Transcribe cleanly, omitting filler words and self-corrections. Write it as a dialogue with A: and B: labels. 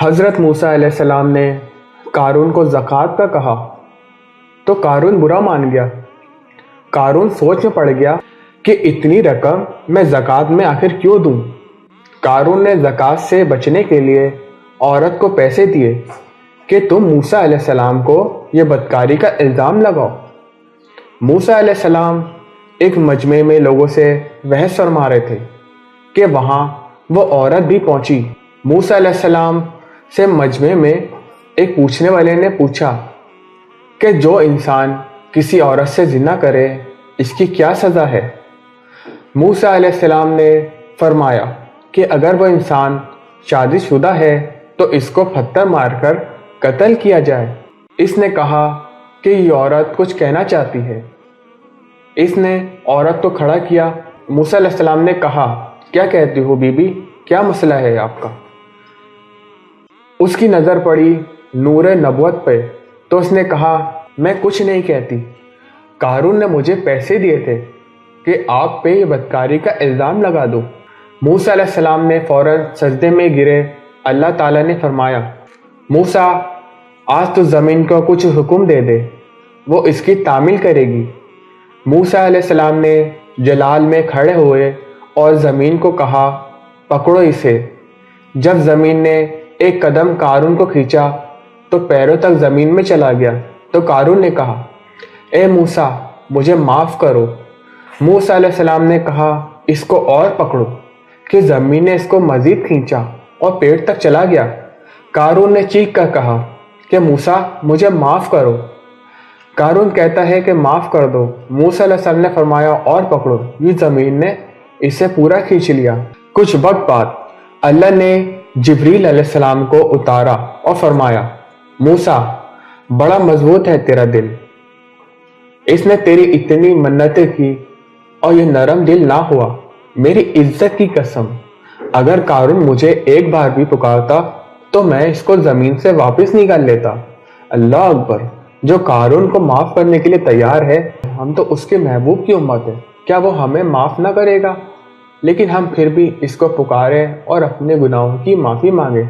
A: حضرت موسیٰ علیہ السلام نے قارون کو زکوٰۃ کا کہا تو قارون برا مان گیا۔ قارون سوچ میں پڑ گیا کہ اتنی رقم میں زکوٰۃ میں آخر کیوں دوں۔ قارون نے زکوٰۃ سے بچنے کے لیے عورت کو پیسے دیے کہ تم موسیٰ علیہ السلام کو یہ بدکاری کا الزام لگاؤ۔ موسیٰ علیہ السلام ایک مجمع میں لوگوں سے بحث فرما رہے تھے کہ وہاں وہ عورت بھی پہنچی۔ موسیٰ علیہ السلام سے مجمع میں ایک پوچھنے والے نے پوچھا کہ جو انسان کسی عورت سے زنا کرے اس کی کیا سزا ہے؟ موسیٰ علیہ السلام نے فرمایا کہ اگر وہ انسان شادی شدہ ہے تو اس کو پتھر مار کر قتل کیا جائے۔ اس نے کہا کہ یہ عورت کچھ کہنا چاہتی ہے۔ اس نے عورت کو کھڑا کیا۔ موسیٰ علیہ السلام نے کہا کیا کہتی ہو بی بی، کیا مسئلہ ہے آپ کا؟ اس کی نظر پڑی نور نبوت پہ تو اس نے کہا میں کچھ نہیں کہتی، قارون نے مجھے پیسے دیے تھے کہ آپ پہ یہ بدکاری کا الزام لگا دو۔ موسیٰ علیہ السلام نے فوراً سجدے میں گرے۔ اللہ تعالیٰ نے فرمایا موسیٰ آج تو زمین کو کچھ حکم دے دے، وہ اس کی تعمیل کرے گی۔ موسیٰ علیہ السلام نے جلال میں کھڑے ہوئے اور زمین کو کہا پکڑو اسے۔ جب زمین نے ایک قدم قارون کو کھینچا تو پیروں تک زمین میں چلا گیا تو قارون نے کہا اے موسیٰ مجھے معاف کرو۔ موسیٰ علیہ السلام نے کہا اس کو اور پکڑو، کہ زمین نے اس کو مزید کھینچا اور پیٹ تک چلا گیا۔ قارون نے چیخ کر کہا کہ موسیٰ مجھے معاف کرو۔ قارون کہتا ہے کہ معاف کر دو۔ موسیٰ علیہ السلام نے فرمایا اور پکڑو۔ یہ زمین نے اسے پورا کھینچ لیا۔ کچھ وقت بعد اللہ نے جبریل علیہ السلام کو اتارا اور فرمایا موسیٰ بڑا مضبوط ہے تیرا دل، اس نے تیری اتنی منتیں کی اور یہ نرم دل نہ ہوا۔ میری عزت کی قسم اگر قارون مجھے ایک بار بھی پکارتا تو میں اس کو زمین سے واپس نکال لیتا۔ اللہ اکبر، جو قارون کو معاف کرنے کے لیے تیار ہے، ہم تو اس کے محبوب کی امت ہے، کیا وہ ہمیں معاف نہ کرے گا؟ لیکن ہم پھر بھی اس کو پکاریں اور اپنے گناہوں کی معافی مانگیں۔